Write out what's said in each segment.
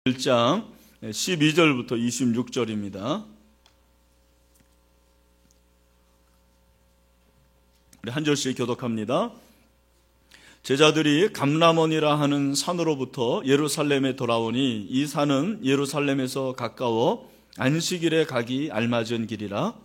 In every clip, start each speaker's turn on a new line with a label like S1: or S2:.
S1: 1장 12절부터 26절입니다. 우리 한 절씩 교독합니다. 제자들이 감람원이라 하는 산으로부터 예루살렘에 돌아오니 이 산은 예루살렘에서 가까워 안식일에 가기 알맞은 길이라.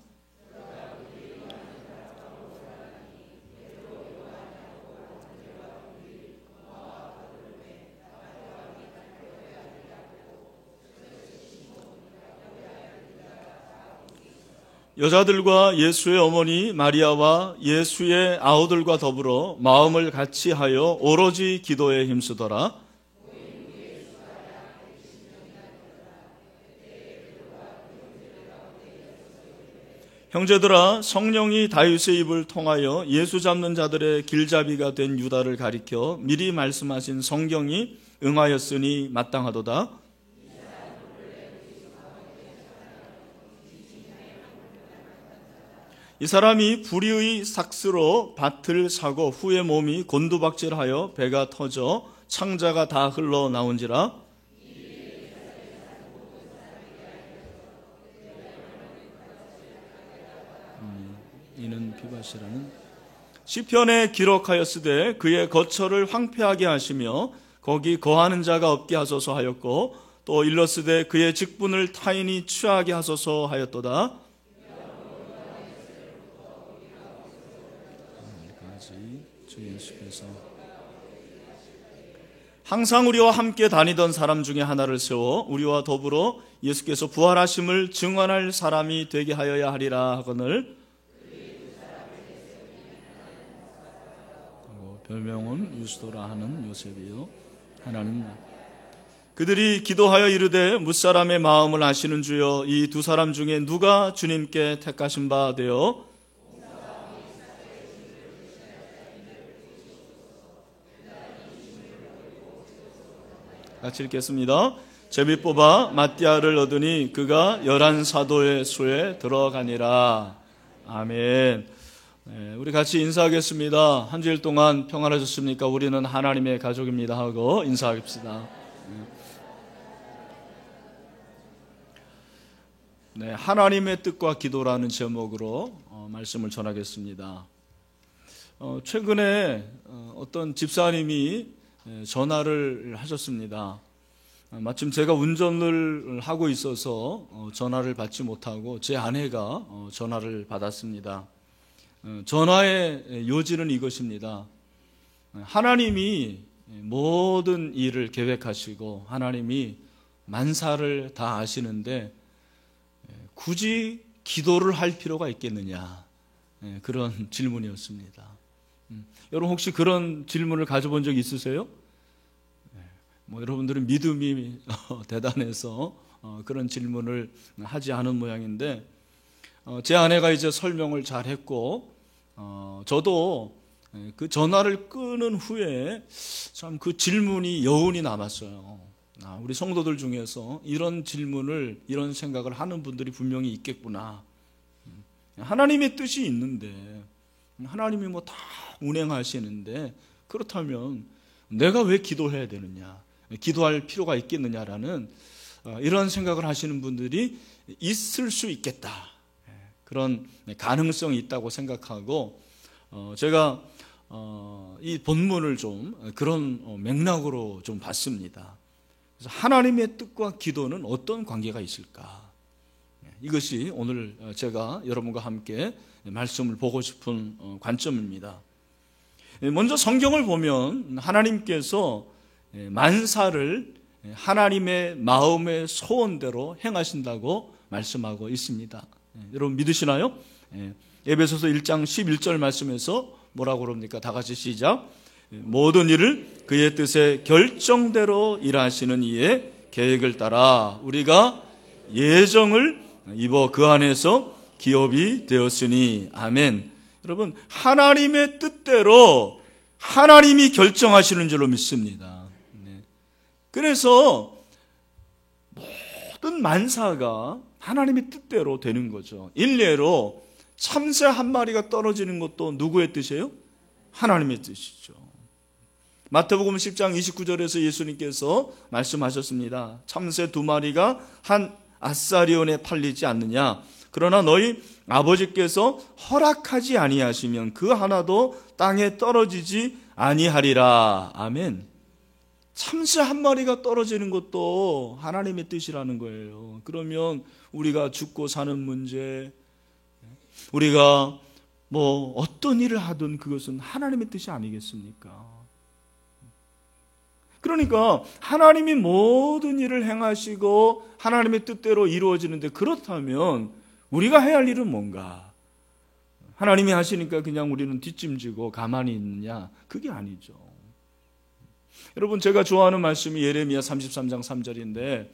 S1: 여자들과 예수의 어머니 마리아와 예수의 아우들과 더불어 마음을 같이하여 오로지 기도에 힘쓰더라. 형제들아, 성령이 다윗의 입을 통하여 예수 잡는 자들의 길잡이가 된 유다를 가리켜 미리 말씀하신 성경이 응하였으니 마땅하도다. 이 사람이 불의의 삭스로 밭을 사고 후에 몸이 곤두박질하여 배가 터져 창자가 다 흘러나온지라. 이는 비바시라는 시편에 기록하였으되 그의 거처를 황폐하게 하시며 거기 거하는 자가 없게 하소서 하였고 또 일렀으되 그의 직분을 타인이 취하게 하소서 하였도다. 항상 우리와 함께 다니던 사람 중에 하나를 세워 우리와 더불어 예수께서 부활하심을 증언할 사람이 되게 하여야 하리라 하거늘. 별명은 유스도라 하는 요셉이요 하나님. 그들이 기도하여 이르되 뭇사람의 마음을 아시는 주여 이 두 사람 중에 누가 주님께 택하신 바 되어 같이 읽겠습니다. 제비 뽑아 마띠아를 얻으니 그가 11사도의 수에 들어가니라. 아멘. 우리 같이 인사하겠습니다. 한 주일 동안 평안하셨습니까? 우리는 하나님의 가족입니다 하고 인사하겠습니다. 네, 하나님의 뜻과 기도라는 제목으로 말씀을 전하겠습니다. 최근에 어떤 집사님이 전화를 하셨습니다. 마침 제가 운전을 하고 있어서 전화를 받지 못하고 제 아내가 전화를 받았습니다. 전화의 요지는 이것입니다. 하나님이 모든 일을 계획하시고 하나님이 만사를 다 아시는데 굳이 기도를 할 필요가 있겠느냐, 그런 질문이었습니다. 여러분 혹시 그런 질문을 가져본 적 있으세요? 여러분들은 믿음이 대단해서 그런 질문을 하지 않은 모양인데 제 아내가 이제 설명을 잘 했고 저도 그 전화를 끊은 후에 참 그 질문이 여운이 남았어요. 우리 성도들 중에서 이런 질문을, 이런 생각을 하는 분들이 분명히 있겠구나. 하나님의 뜻이 있는데, 하나님이 뭐 다 운행하시는데, 그렇다면 내가 왜 기도해야 되느냐, 기도할 필요가 있겠느냐라는 이런 생각을 하시는 분들이 있을 수 있겠다. 그런 가능성이 있다고 생각하고 제가 이 본문을 좀 그런 맥락으로 좀 봤습니다. 그래서 하나님의 뜻과 기도는 어떤 관계가 있을까? 이것이 오늘 제가 여러분과 함께 말씀을 보고 싶은 관점입니다. 먼저 성경을 보면 하나님께서 만사를 하나님의 마음의 소원대로 행하신다고 말씀하고 있습니다. 여러분 믿으시나요? 에베소서 1장 11절 말씀에서 뭐라고 그럽니까? 다 같이 시작. 모든 일을 그의 뜻의 결정대로 일하시는 이의 계획을 따라 우리가 예정을 입어 그 안에서 기업이 되었으니. 아멘. 여러분, 하나님의 뜻대로 하나님이 결정하시는 줄로 믿습니다. 그래서 모든 만사가 하나님의 뜻대로 되는 거죠. 일례로 참새 한 마리가 떨어지는 것도 누구의 뜻이에요? 하나님의 뜻이죠. 마태복음 10장 29절에서 예수님께서 말씀하셨습니다. 참새 2마리가 한 아사리온에 팔리지 않느냐. 그러나 너희 아버지께서 허락하지 아니하시면 그 하나도 땅에 떨어지지 아니하리라. 아멘. 참새 한 마리가 떨어지는 것도 하나님의 뜻이라는 거예요. 그러면 우리가 죽고 사는 문제, 우리가 어떤 일을 하든 그것은 하나님의 뜻이 아니겠습니까? 그러니까 하나님이 모든 일을 행하시고 하나님의 뜻대로 이루어지는데, 그렇다면 우리가 해야 할 일은 뭔가? 하나님이 하시니까 그냥 우리는 뒷짐지고 가만히 있느냐? 그게 아니죠. 여러분, 제가 좋아하는 말씀이 예레미야 33장 3절인데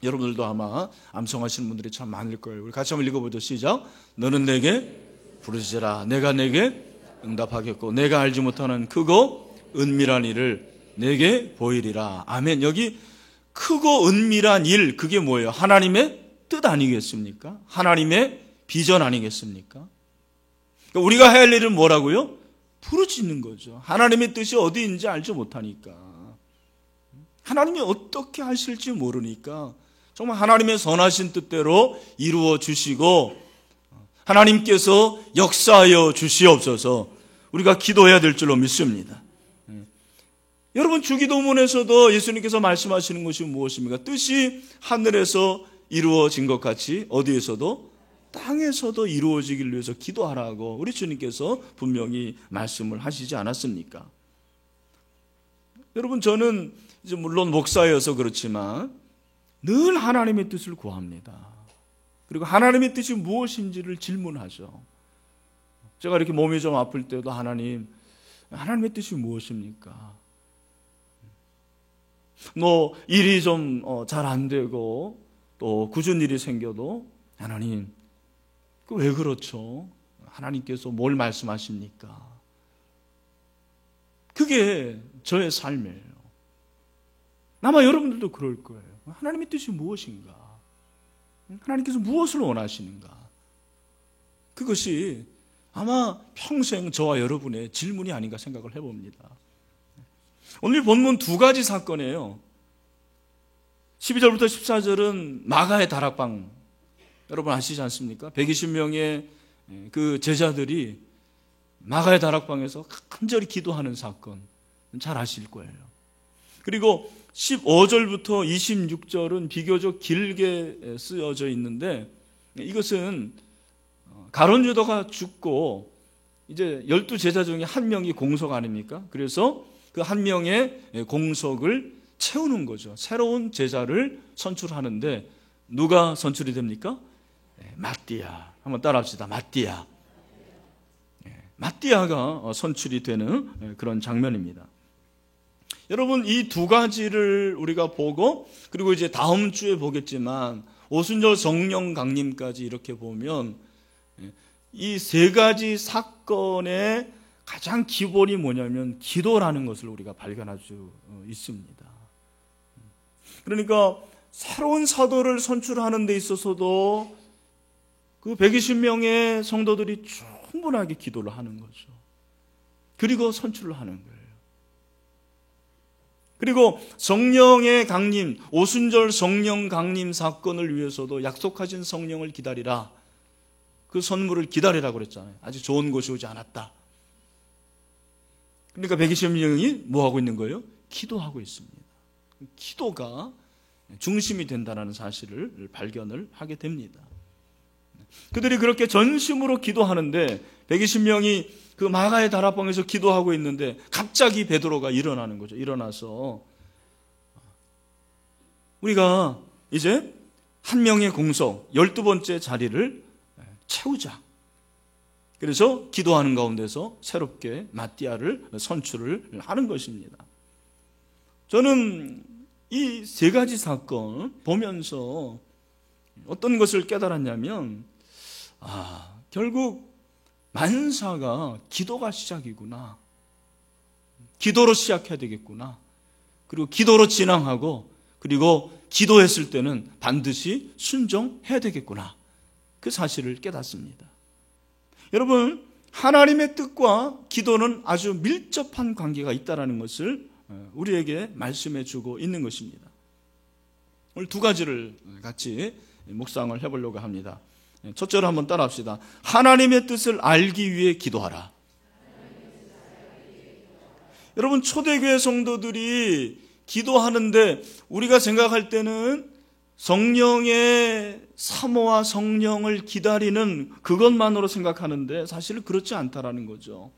S1: 여러분들도 아마 암송하시는 분들이 참 많을 거예요. 우리 같이 한번 읽어보죠. 시작. 너는 내게 부르짖으라. 내가 내게 응답하겠고 내가 알지 못하는 크고 은밀한 일을 내게 보이리라. 아멘. 여기 크고 은밀한 일, 그게 뭐예요? 하나님의 뜻 아니겠습니까? 하나님의 비전 아니겠습니까? 그러니까 우리가 해야 할 일은 뭐라고요? 부르짖는 거죠. 하나님의 뜻이 어디인지 알지 못하니까, 하나님이 어떻게 하실지 모르니까 정말 하나님의 선하신 뜻대로 이루어 주시고 하나님께서 역사하여 주시옵소서 우리가 기도해야 될 줄로 믿습니다. 여러분, 주기도문에서도 예수님께서 말씀하시는 것이 무엇입니까? 뜻이 하늘에서 이루어진 것 같이 어디에서도? 땅에서도 이루어지길 위해서 기도하라고 우리 주님께서 분명히 말씀을 하시지 않았습니까? 여러분, 저는 이제 물론 목사여서 그렇지만 늘 하나님의 뜻을 구합니다. 그리고 하나님의 뜻이 무엇인지를 질문하죠. 제가 이렇게 몸이 좀 아플 때도 하나님의 뜻이 무엇입니까? 일이 좀 잘 안 되고 또 굳은 일이 생겨도 하나님, 왜 그렇죠? 하나님께서 뭘 말씀하십니까? 그게 저의 삶이에요. 아마 여러분들도 그럴 거예요. 하나님의 뜻이 무엇인가? 하나님께서 무엇을 원하시는가? 그것이 아마 평생 저와 여러분의 질문이 아닌가 생각을 해봅니다. 오늘 본문 2가지 사건이에요. 12절부터 14절은 마가의 다락방, 여러분 아시지 않습니까? 120명의 그 제자들이 마가의 다락방에서 간절히 기도하는 사건, 잘 아실 거예요. 그리고 15절부터 26절은 비교적 길게 쓰여져 있는데, 이것은 가룟 유다가 죽고 이제 12제자 중에 한 명이 공석 아닙니까? 그래서 그 한 명의 공석을 채우는 거죠. 새로운 제자를 선출하는데 누가 선출이 됩니까? 마띠아. 한번 따라합시다. 마띠아. 마띠아가 선출이 되는 그런 장면입니다. 여러분, 이 2가지를 우리가 보고, 그리고 이제 다음 주에 보겠지만 오순절 성령 강림까지 이렇게 보면 이 3가지 사건의 가장 기본이 뭐냐면 기도라는 것을 우리가 발견할 수 있습니다. 그러니까 새로운 사도를 선출하는 데 있어서도 그 120명의 성도들이 충분하게 기도를 하는 거죠. 그리고 선출을 하는 거예요. 그리고 성령의 강림, 오순절 성령 강림 사건을 위해서도 약속하신 성령을 기다리라. 그 선물을 기다리라고 그랬잖아요. 아직 좋은 것이 오지 않았다. 그러니까 120명이 뭐 하고 있는 거예요? 기도하고 있습니다. 기도가 중심이 된다는 사실을 발견을 하게 됩니다. 그들이 그렇게 전심으로 기도하는데 120명이 그 마가의 다락방에서 기도하고 있는데 갑자기 베드로가 일어나는 거죠. 일어나서 우리가 이제 한 명의 공석 12번째 자리를 채우자. 그래서 기도하는 가운데서 새롭게 마띠아를 선출을 하는 것입니다. 저는 이 3가지 사건 보면서 어떤 것을 깨달았냐면, 결국 만사가 기도가 시작이구나. 기도로 시작해야 되겠구나. 그리고 기도로 진행하고, 그리고 기도했을 때는 반드시 순종해야 되겠구나. 그 사실을 깨닫습니다. 여러분, 하나님의 뜻과 기도는 아주 밀접한 관계가 있다는 것을 우리에게 말씀해 주고 있는 것입니다. 오늘 두 가지를 같이 묵상을 해보려고 합니다. 첫째로 한번 따라합시다. 하나님의 뜻을 알기 위해 기도하라. 여러분, 초대교회 성도들이 기도하는데 우리가 생각할 때는 성령의 사모와 성령을 기다리는 그것만으로 생각하는데 사실은 그렇지 않다라는 거죠.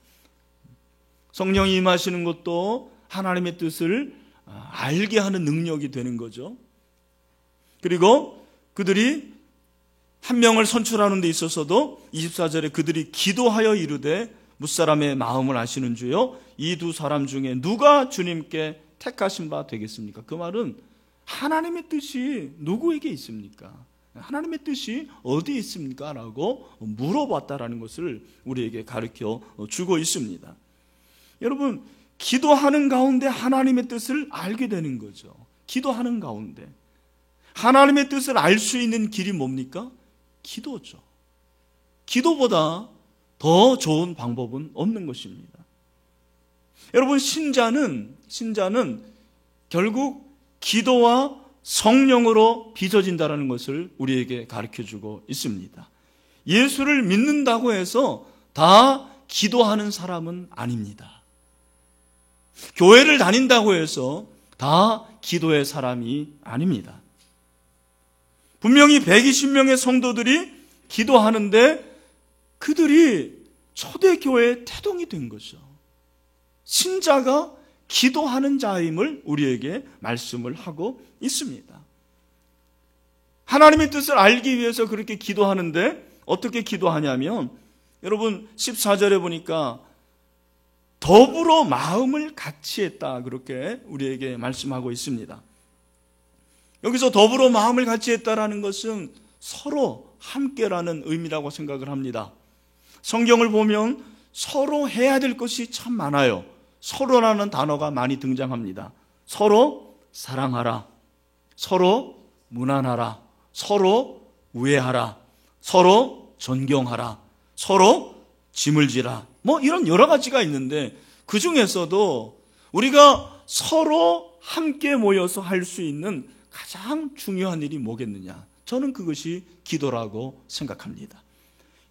S1: 성령이 임하시는 것도 하나님의 뜻을 알게 하는 능력이 되는 거죠. 그리고 그들이 한 명을 선출하는 데 있어서도 24절에 그들이 기도하여 이르되 뭇사람의 마음을 아시는 주여 이 두 사람 중에 누가 주님께 택하신 바 되겠습니까? 그 말은 하나님의 뜻이 누구에게 있습니까? 하나님의 뜻이 어디에 있습니까? 라고 물어봤다라는 것을 우리에게 가르쳐 주고 있습니다. 여러분, 기도하는 가운데 하나님의 뜻을 알게 되는 거죠. 기도하는 가운데 하나님의 뜻을 알 수 있는 길이 뭡니까? 기도죠. 기도보다 더 좋은 방법은 없는 것입니다. 여러분, 신자는 결국 기도와 성령으로 빚어진다는 것을 우리에게 가르쳐주고 있습니다. 예수를 믿는다고 해서 다 기도하는 사람은 아닙니다. 교회를 다닌다고 해서 다 기도의 사람이 아닙니다. 분명히 120명의 성도들이 기도하는데 그들이 초대교회의 태동이 된 거죠. 신자가 기도하는 자임을 우리에게 말씀을 하고 있습니다. 하나님의 뜻을 알기 위해서 그렇게 기도하는데 어떻게 기도하냐면 여러분 14절에 보니까 더불어 마음을 같이 했다 그렇게 우리에게 말씀하고 있습니다. 여기서 더불어 마음을 같이 했다라는 것은 서로 함께라는 의미라고 생각을 합니다. 성경을 보면 서로 해야 될 것이 참 많아요. 서로라는 단어가 많이 등장합니다. 서로 사랑하라, 서로 무난하라, 서로 우애하라, 서로 존경하라, 서로 짐을 지라. 이런 여러 가지가 있는데 그 중에서도 우리가 서로 함께 모여서 할 수 있는 가장 중요한 일이 뭐겠느냐? 저는 그것이 기도라고 생각합니다.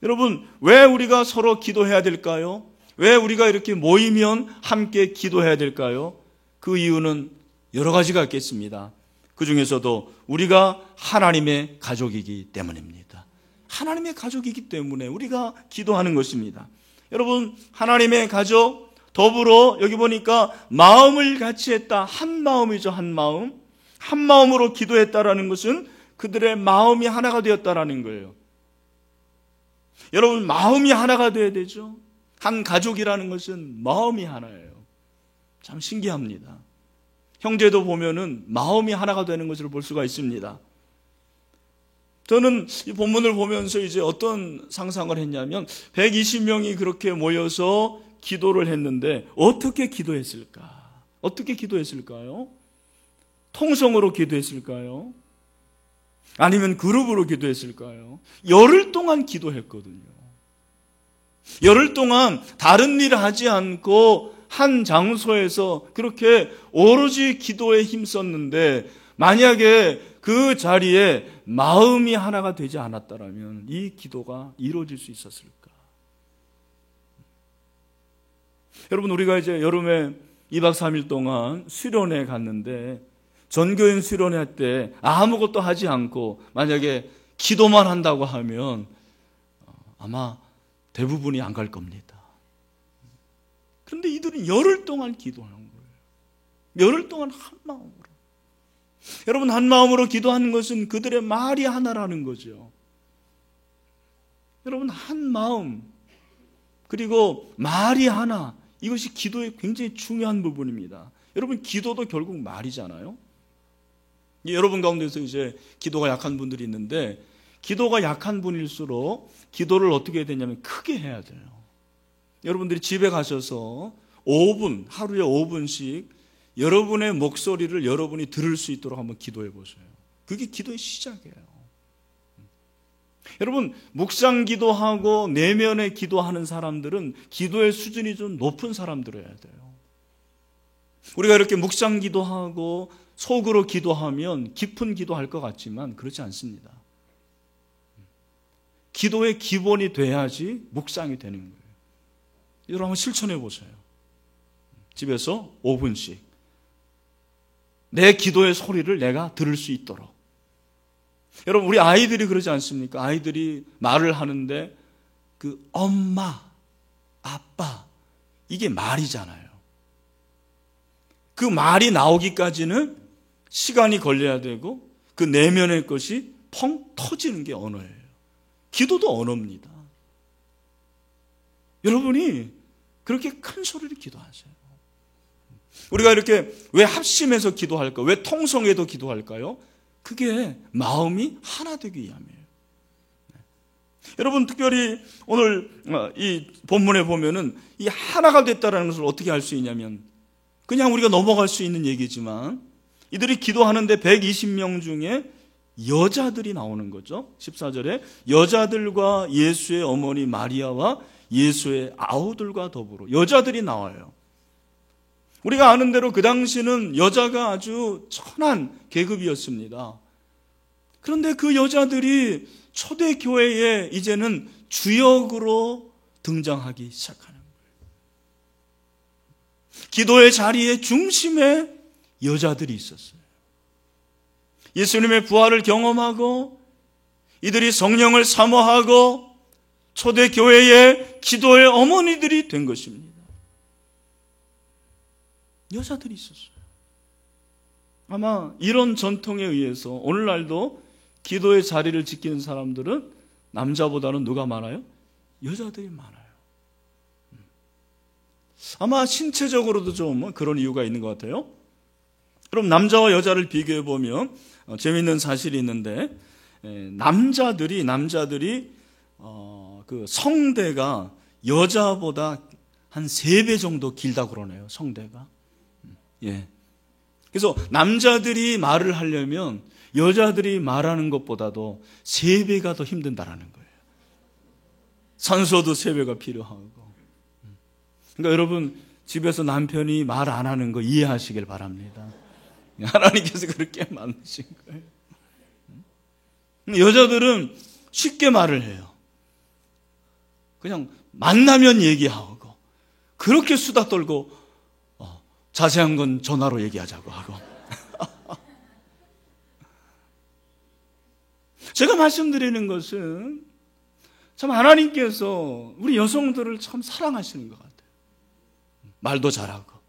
S1: 여러분, 왜 우리가 서로 기도해야 될까요? 왜 우리가 이렇게 모이면 함께 기도해야 될까요? 그 이유는 여러 가지가 있겠습니다. 그 중에서도 우리가 하나님의 가족이기 때문입니다. 하나님의 가족이기 때문에 우리가 기도하는 것입니다. 여러분, 하나님의 가족, 더불어 여기 보니까 마음을 같이 했다. 한 마음이죠, 한 마음. 한 마음으로 기도했다라는 것은 그들의 마음이 하나가 되었다라는 거예요. 여러분, 마음이 하나가 되어야 되죠. 한 가족이라는 것은 마음이 하나예요. 참 신기합니다. 형제도 보면은 마음이 하나가 되는 것을 볼 수가 있습니다. 저는 이 본문을 보면서 이제 어떤 상상을 했냐면 120명이 그렇게 모여서 기도를 했는데 어떻게 기도했을까? 어떻게 기도했을까요? 통성으로 기도했을까요? 아니면 그룹으로 기도했을까요? 열흘 동안 기도했거든요. 열흘 동안 다른 일을 하지 않고 한 장소에서 그렇게 오로지 기도에 힘썼는데 만약에 그 자리에 마음이 하나가 되지 않았다면 이 기도가 이루어질 수 있었을까? 여러분, 우리가 이제 여름에 2박 3일 동안 수련회 갔는데 전교인 수련회 때 아무것도 하지 않고 만약에 기도만 한다고 하면 아마 대부분이 안 갈 겁니다. 그런데 이들은 열흘 동안 기도하는 거예요. 열흘 동안 한 마음으로. 여러분, 한 마음으로 기도하는 것은 그들의 말이 하나라는 거죠. 여러분, 한 마음 그리고 말이 하나, 이것이 기도의 굉장히 중요한 부분입니다. 여러분, 기도도 결국 말이잖아요. 여러분 가운데서 이제 기도가 약한 분들이 있는데 기도가 약한 분일수록 기도를 어떻게 해야 되냐면 크게 해야 돼요. 여러분들이 집에 가셔서 5분, 하루에 5분씩 여러분의 목소리를 여러분이 들을 수 있도록 한번 기도해 보세요. 그게 기도의 시작이에요. 여러분, 묵상 기도하고 내면의 기도하는 사람들은 기도의 수준이 좀 높은 사람들이어야 돼요. 우리가 이렇게 묵상 기도하고 속으로 기도하면 깊은 기도할 것 같지만 그렇지 않습니다. 기도의 기본이 돼야지 묵상이 되는 거예요. 여러분 한번 실천해 보세요. 집에서 5분씩 내 기도의 소리를 내가 들을 수 있도록. 여러분, 우리 아이들이 그러지 않습니까? 아이들이 말을 하는데 그 엄마, 아빠, 이게 말이잖아요. 그 말이 나오기까지는 시간이 걸려야 되고 그 내면의 것이 펑 터지는 게 언어예요. 기도도 언어입니다. 여러분이 그렇게 큰 소리로 기도하세요. 우리가 이렇게 왜 합심해서 기도할까? 왜 통성에도 기도할까요? 그게 마음이 하나 되기 위함이에요. 여러분, 특별히 오늘 이 본문에 보면은 이 하나가 됐다라는 것을 어떻게 알 수 있냐면 그냥 우리가 넘어갈 수 있는 얘기지만 이들이 기도하는데 120명 중에 여자들이 나오는 거죠. 14절에 여자들과 예수의 어머니 마리아와 예수의 아우들과 더불어 여자들이 나와요. 우리가 아는 대로 그 당시는 여자가 아주 천한 계급이었습니다. 그런데 그 여자들이 초대교회에 이제는 주역으로 등장하기 시작하는 거예요. 기도의 자리의 중심에 여자들이 있었어요. 예수님의 부활을 경험하고 이들이 성령을 사모하고 초대교회의 기도의 어머니들이 된 것입니다. 여자들이 있었어요. 아마 이런 전통에 의해서 오늘날도 기도의 자리를 지키는 사람들은 남자보다는 누가 많아요? 여자들이 많아요. 아마 신체적으로도 좀 그런 이유가 있는 것 같아요. 그럼 남자와 여자를 비교해 보면 재미있는 사실이 있는데 남자들이 그 성대가 여자보다 한 3배 정도 길다고 그러네요. 성대가. 예. 그래서 남자들이 말을 하려면 여자들이 말하는 것보다도 3배가 더 힘든다라는 거예요. 산소도 3배가 필요하고. 그러니까 여러분, 집에서 남편이 말 안 하는 거 이해하시길 바랍니다. 하나님께서 그렇게 만드신 거예요. 여자들은 쉽게 말을 해요. 그냥 만나면 얘기하고 그렇게 수다 떨고 자세한 건 전화로 얘기하자고 하고. 제가 말씀드리는 것은 참 하나님께서 우리 여성들을 참 사랑하시는 것 같아요. 말도 잘하고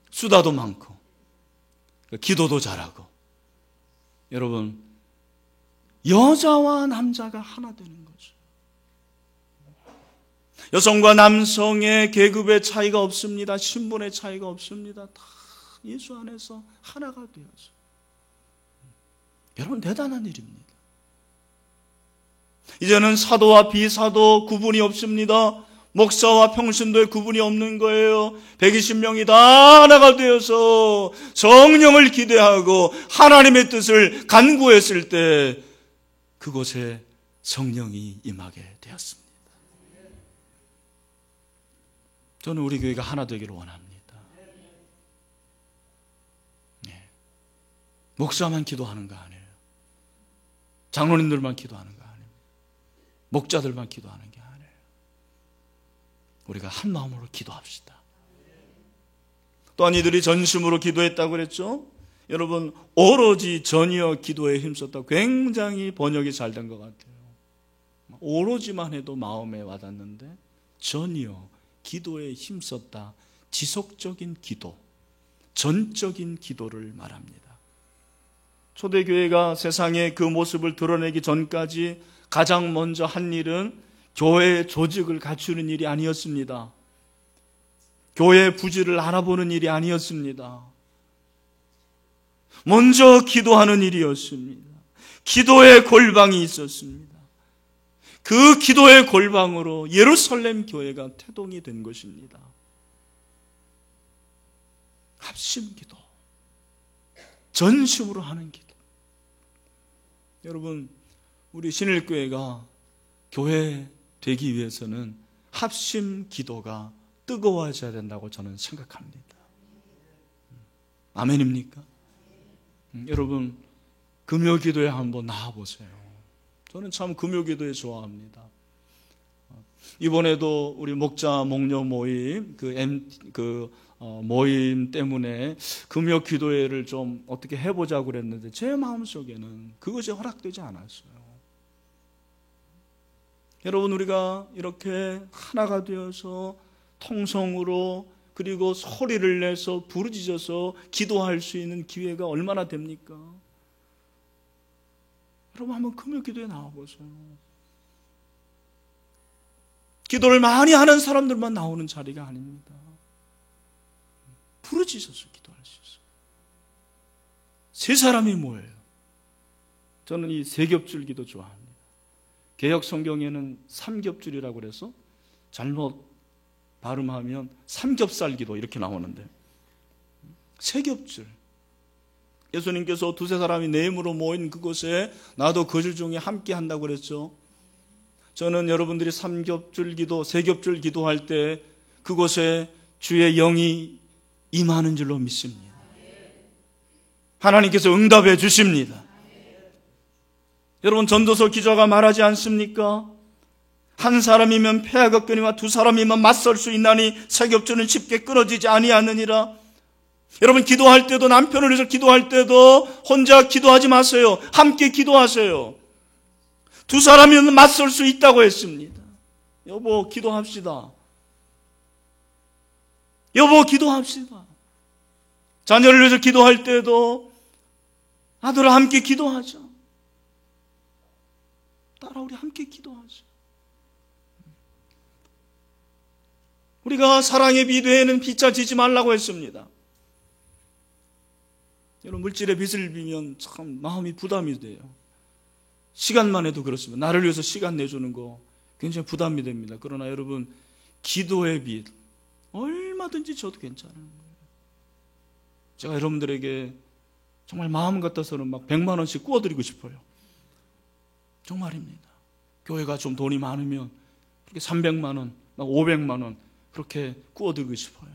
S1: 수다도 많고 기도도 잘하고. 여러분, 여자와 남자가 하나 되는 거죠. 여성과 남성의 계급의 차이가 없습니다. 신분의 차이가 없습니다. 다 예수 안에서 하나가 되어서. 여러분, 대단한 일입니다. 이제는 사도와 비사도 구분이 없습니다. 목사와 평신도의 구분이 없는 거예요. 120명이 다 하나가 되어서 성령을 기대하고 하나님의 뜻을 간구했을 때 그곳에 성령이 임하게 되었습니다. 저는 우리 교회가 하나 되기를 원합니다. 네. 목사만 기도하는 거 아니에요. 장로님들만 기도하는 거 아니에요. 목자들만 기도하는 게 아니에요. 우리가 한 마음으로 기도합시다. 또한 이들이 전심으로 기도했다고 그랬죠. 여러분, 오로지 전혀 기도에 힘썼다. 굉장히 번역이 잘 된 것 같아요. 오로지만 해도 마음에 와닿는데 전혀 기도에 힘썼다. 지속적인 기도, 전적인 기도를 말합니다. 초대교회가 세상에 그 모습을 드러내기 전까지 가장 먼저 한 일은 교회의 조직을 갖추는 일이 아니었습니다. 교회의 부지를 알아보는 일이 아니었습니다. 먼저 기도하는 일이었습니다. 기도의 골방이 있었습니다. 그 기도의 골방으로 예루살렘 교회가 태동이 된 것입니다. 합심 기도, 전심으로 하는 기도. 여러분, 우리 신일교회가 교회 되기 위해서는 합심 기도가 뜨거워져야 된다고 저는 생각합니다. 아멘입니까? 여러분, 금요 기도에 한번 나와보세요. 저는 참 금요 기도에 좋아합니다. 이번에도 우리 목자 목녀 모임 모임 때문에 금요 기도회를 좀 어떻게 해보자고 그랬는데 제 마음속에는 그것이 허락되지 않았어요. 여러분, 우리가 이렇게 하나가 되어서 통성으로 그리고 소리를 내서 부르짖어서 기도할 수 있는 기회가 얼마나 됩니까? 여러분, 한번 금요 기도에 나와보세요. 기도를 많이 하는 사람들만 나오는 자리가 아닙니다. 부르짖어서 기도할 수 있어요. 세 사람이 모여요. 저는 이 세겹줄 기도 좋아합니다. 개역 성경에는 삼겹줄이라고 그래서 잘못 발음하면 삼겹살 기도 이렇게 나오는데, 세겹줄. 예수님께서 두세 사람이 내 이름으로 모인 그곳에 나도 그 줄 중에 함께 한다고 그랬죠. 저는 여러분들이 삼겹줄 기도, 세겹줄 기도할 때 그곳에 주의 영이 임하는 줄로 믿습니다. 하나님께서 응답해 주십니다. 여러분, 전도서 기자가 말하지 않습니까? 한 사람이면 패하가 끊이와 두 사람이면 맞설 수 있나니 세겹줄은 쉽게 끊어지지 아니하느니라. 여러분, 기도할 때도, 남편을 위해서 기도할 때도 혼자 기도하지 마세요. 함께 기도하세요. 두 사람이면 맞설 수 있다고 했습니다. 여보, 기도합시다. 여보, 기도합시다. 자녀를 위해서 기도할 때도 아들아, 함께 기도하자. 딸아, 우리 함께 기도하자. 우리가 사랑의 비대에는 빚자 지지 말라고 했습니다. 여러분, 물질의 빚을 비면 참 마음이 부담이 돼요. 시간만 해도 그렇습니다. 나를 위해서 시간 내주는 거 굉장히 부담이 됩니다. 그러나 여러분, 기도의 빚 얼마든지 줘도 괜찮은 거예요. 제가 여러분들에게 정말 마음 같아서는 막 100만 원씩 구워드리고 싶어요. 정말입니다. 교회가 좀 돈이 많으면 그렇게 300만 원, 막 500만 원 그렇게 구워드리고 싶어요.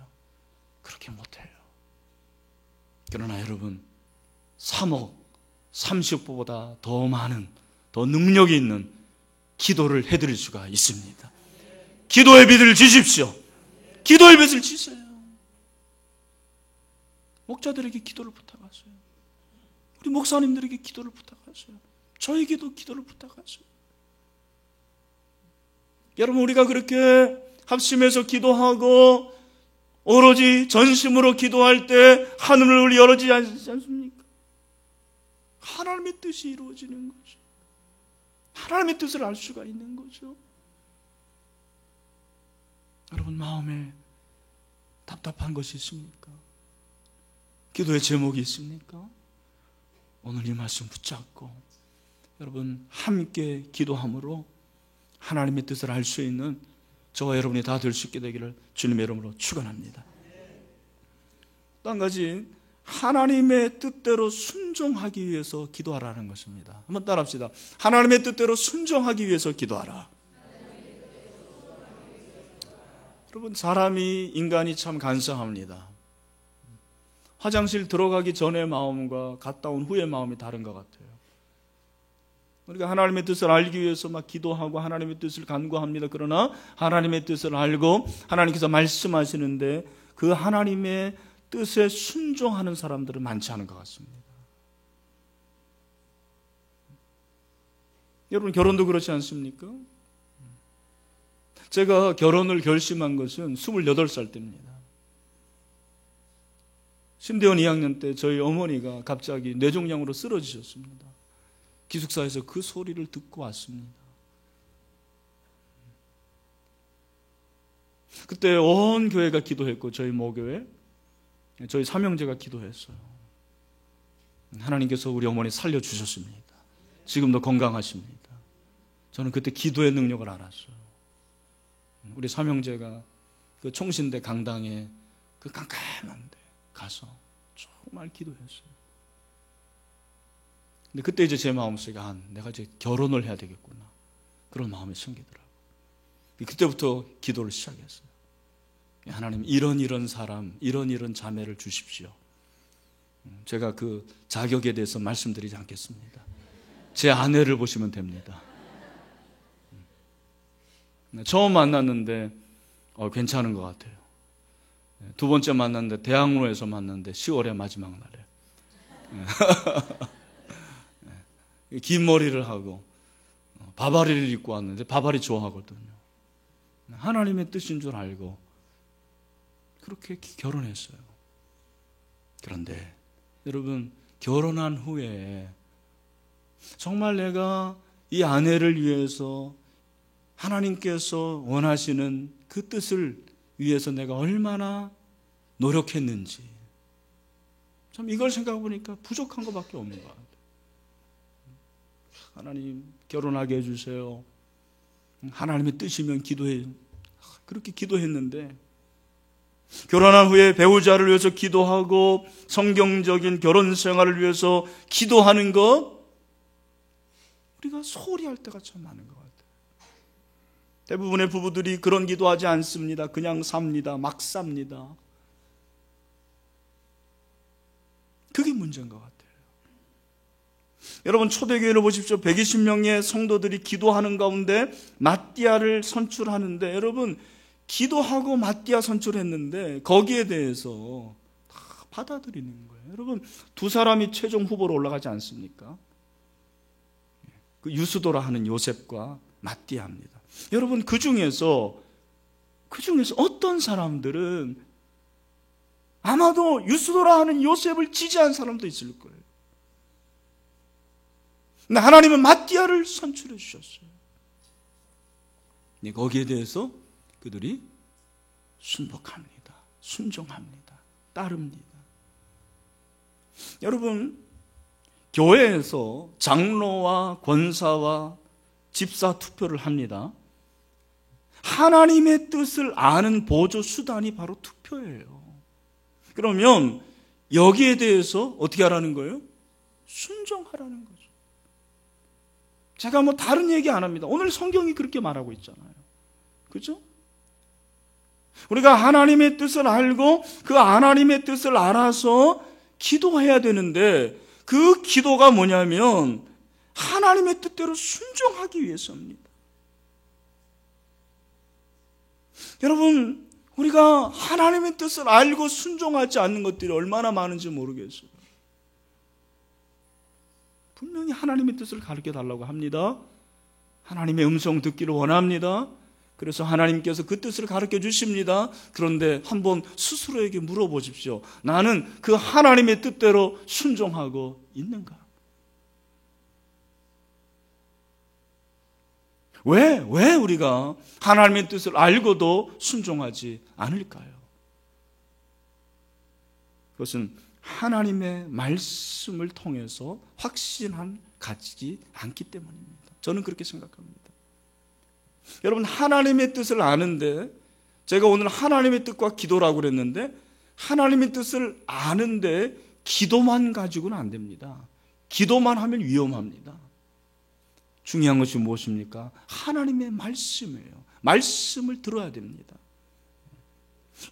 S1: 그렇게 못해요. 그러나 여러분, 3억, 30억보다 더 많은, 더 능력이 있는 기도를 해드릴 수가 있습니다. 기도의 빚을 지십시오. 기도의 빚을 지세요. 목자들에게 기도를 부탁하세요. 우리 목사님들에게 기도를 부탁하세요. 저에게도 기도를 부탁하세요. 여러분, 우리가 그렇게 합심해서 기도하고 오로지 전심으로 기도할 때 하늘을 열어지지 않습니까? 하나님의 뜻이 이루어지는 거죠. 하나님의 뜻을 알 수가 있는 거죠. 여러분, 마음에 답답한 것이 있습니까? 기도의 제목이 있습니까? 오늘 이 말씀 붙잡고 여러분, 함께 기도함으로 하나님의 뜻을 알 수 있는 저와 여러분이 다 될 수 있게 되기를 주님의 이름으로 축원합니다. 또 한 가지, 하나님의 뜻대로 순종하기 위해서 기도하라는 것입니다. 한번 따라합시다. 하나님의 뜻대로 순종하기 위해서 기도하라. 여러분, 인간이 참 간사합니다. 화장실 들어가기 전의 마음과 갔다 온 후의 마음이 다른 것 같아요. 우리가 하나님의 뜻을 알기 위해서 막 기도하고 하나님의 뜻을 간구합니다. 그러나 하나님의 뜻을 알고 하나님께서 말씀하시는데 그 하나님의 뜻에 순종하는 사람들은 많지 않은 것 같습니다. 여러분, 결혼도 그렇지 않습니까? 제가 결혼을 결심한 것은 28살 때입니다. 신대원 2학년 때 저희 어머니가 갑자기 뇌종양으로 쓰러지셨습니다. 기숙사에서 그 소리를 듣고 왔습니다. 그때 온 교회가 기도했고 저희 모교회, 저희 삼형제가 기도했어요. 하나님께서 우리 어머니 살려주셨습니다. 지금도 건강하십니다. 저는 그때 기도의 능력을 알았어요. 우리 삼형제가 그 총신대 강당에 그 깜깜한 데 가서 정말 기도했어요. 근데 그때 이제 제 마음속에 내가 이제 결혼을 해야 되겠구나, 그런 마음이 생기더라고요. 그때부터 기도를 시작했어요. 하나님, 이런 사람, 이런 자매를 주십시오. 제가 그 자격에 대해서 말씀드리지 않겠습니다. 제 아내를 보시면 됩니다. 처음 만났는데 괜찮은 것 같아요. 두 번째 만났는데 대학로에서 만났는데 10월의 마지막 날에 긴 머리를 하고 바바리를 입고 왔는데, 바바리 좋아하거든요. 하나님의 뜻인 줄 알고 그렇게 결혼했어요. 그런데 여러분, 결혼한 후에 정말 내가 이 아내를 위해서 하나님께서 원하시는 그 뜻을 위해서 내가 얼마나 노력했는지, 참 이걸 생각해 보니까 부족한 것밖에 없는 것 같아요. 하나님, 결혼하게 해주세요. 하나님의 뜻이면 기도해. 그렇게 기도했는데, 결혼한 후에 배우자를 위해서 기도하고 성경적인 결혼 생활을 위해서 기도하는 것, 우리가 소홀히 할 때가 참 많은 것 같아요. 대부분의 부부들이 그런 기도하지 않습니다. 그냥 삽니다. 막 삽니다. 그게 문제인 것 같아요. 여러분, 초대교회를 보십시오. 120명의 성도들이 기도하는 가운데 마띠아를 선출하는데, 여러분, 기도하고 마띠아 선출했는데 거기에 대해서 다 받아들이는 거예요. 여러분, 두 사람이 최종 후보로 올라가지 않습니까? 그 유스도라 하는 요셉과 마띠아입니다. 여러분, 그 중에서 어떤 사람들은 아마도 유스도라 하는 요셉을 지지한 사람도 있을 거예요. 근데 하나님은 마띠아를 선출해 주셨어요. 거기에 대해서 그들이 순복합니다. 순종합니다. 따릅니다. 여러분, 교회에서 장로와 권사와 집사 투표를 합니다. 하나님의 뜻을 아는 보조 수단이 바로 투표예요. 그러면 여기에 대해서 어떻게 하라는 거예요? 순종하라는 거죠. 제가 뭐 다른 얘기 안 합니다. 오늘 성경이 그렇게 말하고 있잖아요. 그죠? 우리가 하나님의 뜻을 알고 그 하나님의 뜻을 알아서 기도해야 되는데, 그 기도가 뭐냐면 하나님의 뜻대로 순종하기 위해서입니다. 여러분, 우리가 하나님의 뜻을 알고 순종하지 않는 것들이 얼마나 많은지 모르겠어요. 분명히 하나님의 뜻을 가르쳐 달라고 합니다. 하나님의 음성 듣기를 원합니다. 그래서 하나님께서 그 뜻을 가르쳐 주십니다. 그런데 한번 스스로에게 물어보십시오. 나는 그 하나님의 뜻대로 순종하고 있는가? 왜 우리가 하나님의 뜻을 알고도 순종하지 않을까요? 그것은 하나님의 말씀을 통해서 가지지 않기 때문입니다. 저는 그렇게 생각합니다. 여러분, 하나님의 뜻을 아는데, 제가 오늘 하나님의 뜻과 기도라고 그랬는데, 하나님의 뜻을 아는데 기도만 가지고는 안 됩니다. 기도만 하면 위험합니다. 중요한 것이 무엇입니까? 하나님의 말씀이에요. 말씀을 들어야 됩니다.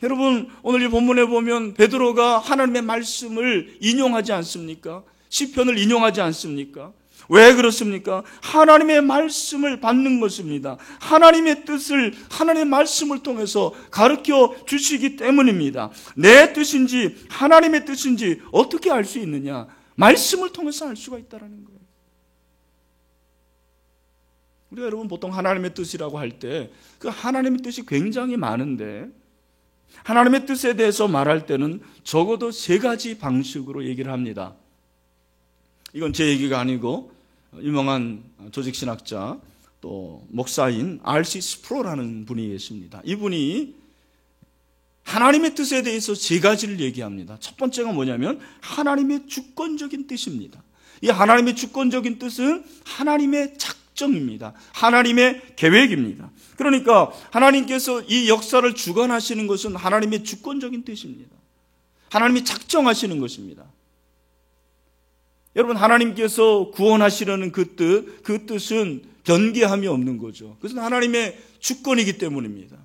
S1: 여러분, 오늘 이 본문에 보면 베드로가 하나님의 말씀을 인용하지 않습니까? 시편을 인용하지 않습니까? 왜 그렇습니까? 하나님의 말씀을 받는 것입니다. 하나님의 뜻을 하나님의 말씀을 통해서 가르쳐 주시기 때문입니다. 내 뜻인지 하나님의 뜻인지 어떻게 알 수 있느냐? 말씀을 통해서 알 수가 있다는 거예요. 우리가 여러분 보통 하나님의 뜻이라고 할 때 그 하나님의 뜻이 굉장히 많은데, 하나님의 뜻에 대해서 말할 때는 적어도 3가지 방식으로 얘기를 합니다. 이건 제 얘기가 아니고 유명한 조직신학자 또 목사인 R.C. 스프롤라는 분이 계십니다. 이분이 하나님의 뜻에 대해서 3가지를 얘기합니다. 첫 번째가 뭐냐면 하나님의 주권적인 뜻입니다. 이 하나님의 주권적인 뜻은 하나님의 작정입니다. 하나님의 계획입니다. 그러니까 하나님께서 이 역사를 주관하시는 것은 하나님의 주권적인 뜻입니다. 하나님이 작정하시는 것입니다. 여러분, 하나님께서 구원하시려는 그 뜻은 변개함이 없는 거죠. 그것은 하나님의 주권이기 때문입니다.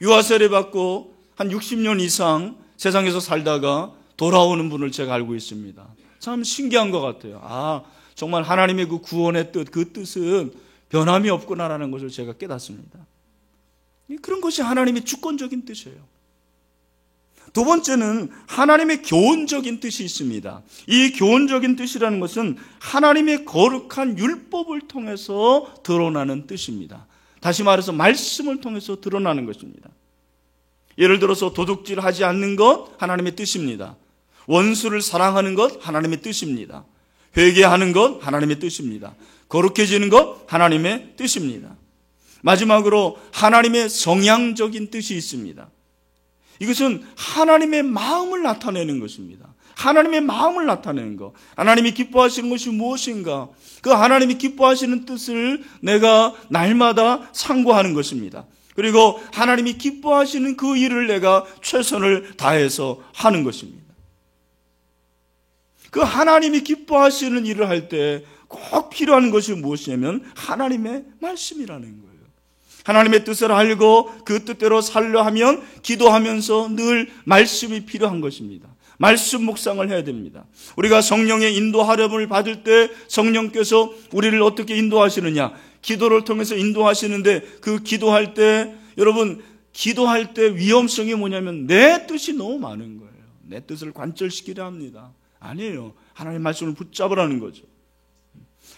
S1: 유아 세례 받고 한 60년 이상 세상에서 살다가 돌아오는 분을 제가 알고 있습니다. 참 신기한 것 같아요. 정말 하나님의 그 구원의 뜻, 그 뜻은 변함이 없구나라는 것을 제가 깨닫습니다. 그런 것이 하나님의 주권적인 뜻이에요. 두 번째는 하나님의 교훈적인 뜻이 있습니다. 이 교훈적인 뜻이라는 것은 하나님의 거룩한 율법을 통해서 드러나는 뜻입니다. 다시 말해서 말씀을 통해서 드러나는 것입니다. 예를 들어서 도둑질하지 않는 것 하나님의 뜻입니다. 원수를 사랑하는 것 하나님의 뜻입니다. 회개하는 것 하나님의 뜻입니다. 거룩해지는 것 하나님의 뜻입니다. 마지막으로 하나님의 성향적인 뜻이 있습니다. 이것은 하나님의 마음을 나타내는 것입니다. 하나님의 마음을 나타내는 것. 하나님이 기뻐하시는 것이 무엇인가? 그 하나님이 기뻐하시는 뜻을 내가 날마다 상고하는 것입니다. 그리고 하나님이 기뻐하시는 그 일을 내가 최선을 다해서 하는 것입니다. 그 하나님이 기뻐하시는 일을 할 때 꼭 필요한 것이 무엇이냐면 하나님의 말씀이라는 거예요. 하나님의 뜻을 알고 그 뜻대로 살려 하면 기도하면서 늘 말씀이 필요한 것입니다. 말씀 묵상을 해야 됩니다. 우리가 성령의 인도하심을 받을 때 성령께서 우리를 어떻게 인도하시느냐? 기도를 통해서 인도하시는데 그 기도할 때 여러분 기도할 때 위험성이 뭐냐면 내 뜻이 너무 많은 거예요. 내 뜻을 관철시키려 합니다. 아니에요. 하나님의 말씀을 붙잡으라는 거죠.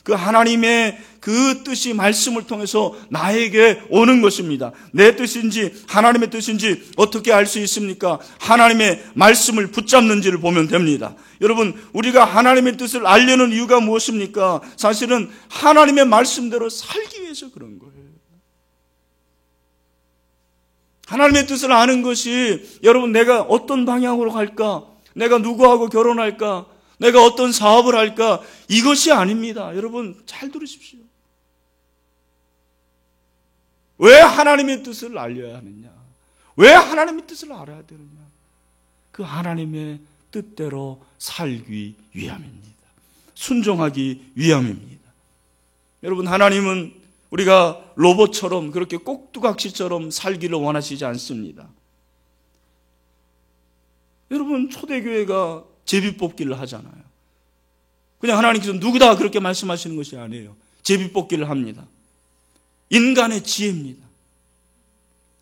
S1: 그 하나님의 그 뜻이 말씀을 통해서 나에게 오는 것입니다. 내 뜻인지 하나님의 뜻인지 어떻게 알 수 있습니까? 하나님의 말씀을 붙잡는지를 보면 됩니다. 여러분, 우리가 하나님의 뜻을 알려는 이유가 무엇입니까? 사실은 하나님의 말씀대로 살기 위해서 그런 거예요. 하나님의 뜻을 아는 것이 여러분 내가 어떤 방향으로 갈까? 내가 누구하고 결혼할까? 내가 어떤 사업을 할까? 이것이 아닙니다. 여러분 잘 들으십시오. 왜 하나님의 뜻을 알려야 하느냐? 왜 하나님의 뜻을 알아야 되느냐? 그 하나님의 뜻대로 살기 위함입니다. 순종하기 위함입니다. 여러분, 하나님은 우리가 로봇처럼 그렇게 꼭두각시처럼 살기를 원하시지 않습니다. 여러분, 초대교회가 제비뽑기를 하잖아요. 그냥 하나님께서 누구다 그렇게 말씀하시는 것이 아니에요. 제비뽑기를 합니다. 인간의 지혜입니다.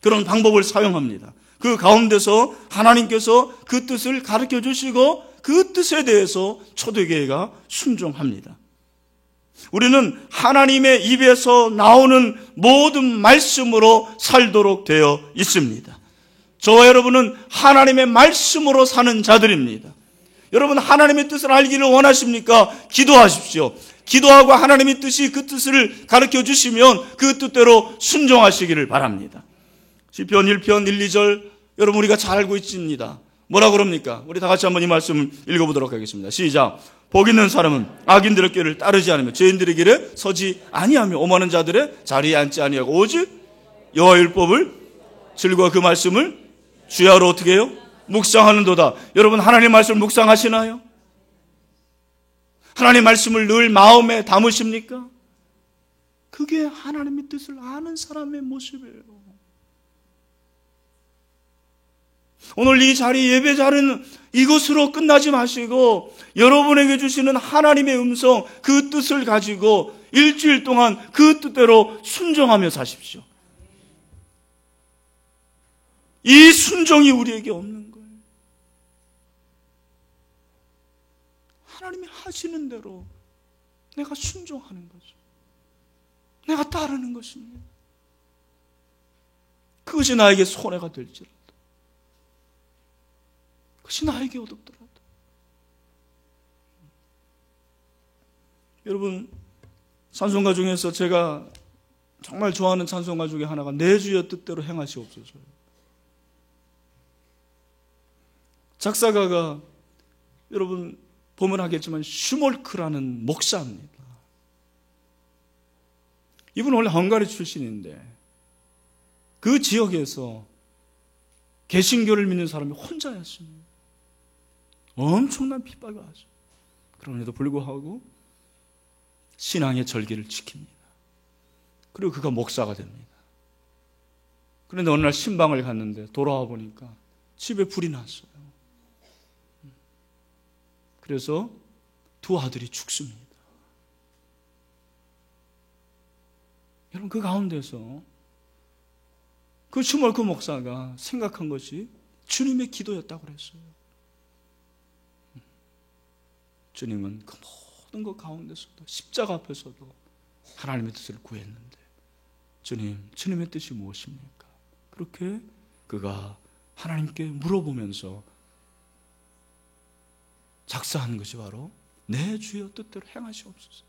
S1: 그런 방법을 사용합니다. 그 가운데서 하나님께서 그 뜻을 가르쳐 주시고 그 뜻에 대해서 초대교회가 순종합니다. 우리는 하나님의 입에서 나오는 모든 말씀으로 살도록 되어 있습니다. 저와 여러분은 하나님의 말씀으로 사는 자들입니다. 여러분, 하나님의 뜻을 알기를 원하십니까? 기도하십시오. 기도하고 하나님의 뜻이 그 뜻을 가르쳐 주시면 그 뜻대로 순종하시기를 바랍니다. 시편 1편 1, 2절 여러분 우리가 잘 알고 있습니다. 뭐라 그럽니까? 우리 다 같이 한번 이 말씀을 읽어보도록 하겠습니다. 시작. 복 있는 사람은 악인들의 길을 따르지 않으며 죄인들의 길에 서지 아니하며 오만한 자들의 자리에 앉지 아니하고 오직 여호와의 율법을 즐거워 그 말씀을 주야로 어떻게 해요? 묵상하는도다. 여러분, 하나님의 말씀을 묵상하시나요? 하나님의 말씀을 늘 마음에 담으십니까? 그게 하나님의 뜻을 아는 사람의 모습이에요. 오늘 이 자리 예배 자리는 이것으로 끝나지 마시고 여러분에게 주시는 하나님의 음성, 그 뜻을 가지고 일주일 동안 그 뜻대로 순종하며 사십시오. 이 순종이 우리에게 없는 거예요. 하나님이 하시는 대로 내가 순종하는 거죠. 내가 따르는 것입니다. 그것이 나에게 손해가 될지라도, 그것이 나에게 어둡더라도. 여러분, 찬송가 중에서 제가 정말 좋아하는 찬송가 중에 하나가 내 주의 뜻대로 행하시옵소서요. 작사가가 여러분 보면 하겠지만 슈몰크라는 목사입니다. 이분은 원래 헝가리 출신인데 그 지역에서 개신교를 믿는 사람이 혼자였습니다. 엄청난 핍박을 하죠. 그럼에도 불구하고 신앙의 절기를 지킵니다. 그리고 그가 목사가 됩니다. 그런데 어느 날 신방을 갔는데 돌아와 보니까 집에 불이 났어요. 그래서 두 아들이 죽습니다. 여러분, 그 가운데서 그 슈멀크 목사가 생각한 것이 주님의 기도였다고 그랬어요. 주님은 그 모든 것 가운데서도 십자가 앞에서도 하나님의 뜻을 구했는데 주님의 뜻이 무엇입니까? 그렇게 그가 하나님께 물어보면서 작사한 것이 바로 내 주여 뜻대로 행하시옵소서.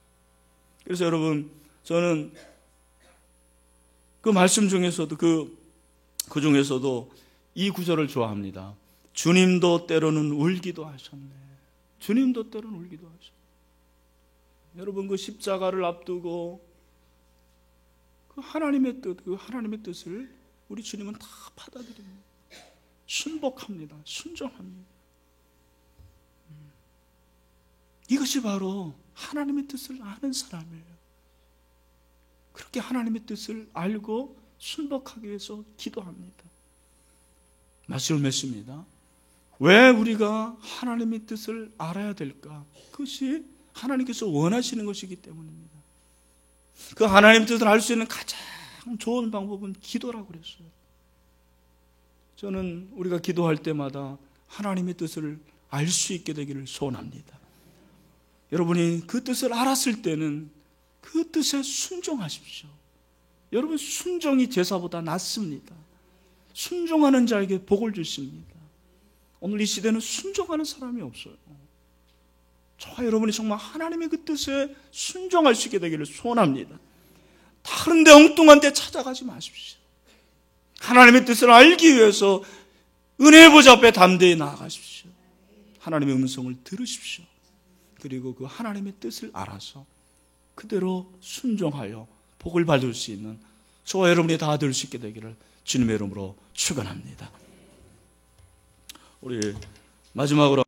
S1: 그래서 여러분, 저는 그 말씀 중에서도 그 중에서도 이 구절을 좋아합니다. 주님도 때로는 울기도 하셨네. 주님도 때로는 울기도 하셨네. 여러분, 그 십자가를 앞두고 그 하나님의 뜻을 우리 주님은 다 받아들입니다. 순복합니다. 순종합니다. 이것이 바로 하나님의 뜻을 아는 사람이에요. 그렇게 하나님의 뜻을 알고 순복하기 위해서 기도합니다. 말씀을 맺습니다. 왜 우리가 하나님의 뜻을 알아야 될까? 그것이 하나님께서 원하시는 것이기 때문입니다. 그 하나님의 뜻을 알 수 있는 가장 좋은 방법은 기도라고 그랬어요. 저는 우리가 기도할 때마다 하나님의 뜻을 알 수 있게 되기를 소원합니다. 여러분이 그 뜻을 알았을 때는 그 뜻에 순종하십시오. 여러분, 순종이 제사보다 낫습니다. 순종하는 자에게 복을 주십니다. 오늘 이 시대는 순종하는 사람이 없어요. 저와 여러분이 정말 하나님의 그 뜻에 순종할 수 있게 되기를 소원합니다. 다른 데 엉뚱한 데 찾아가지 마십시오. 하나님의 뜻을 알기 위해서 은혜의 보좌 앞에 담대히 나아가십시오. 하나님의 음성을 들으십시오. 그리고 그 하나님의 뜻을 알아서 그대로 순종하여 복을 받을 수 있는 저와 여러분이 다 될 수 있게 되기를 주님의 이름으로 축원합니다. 우리 마지막으로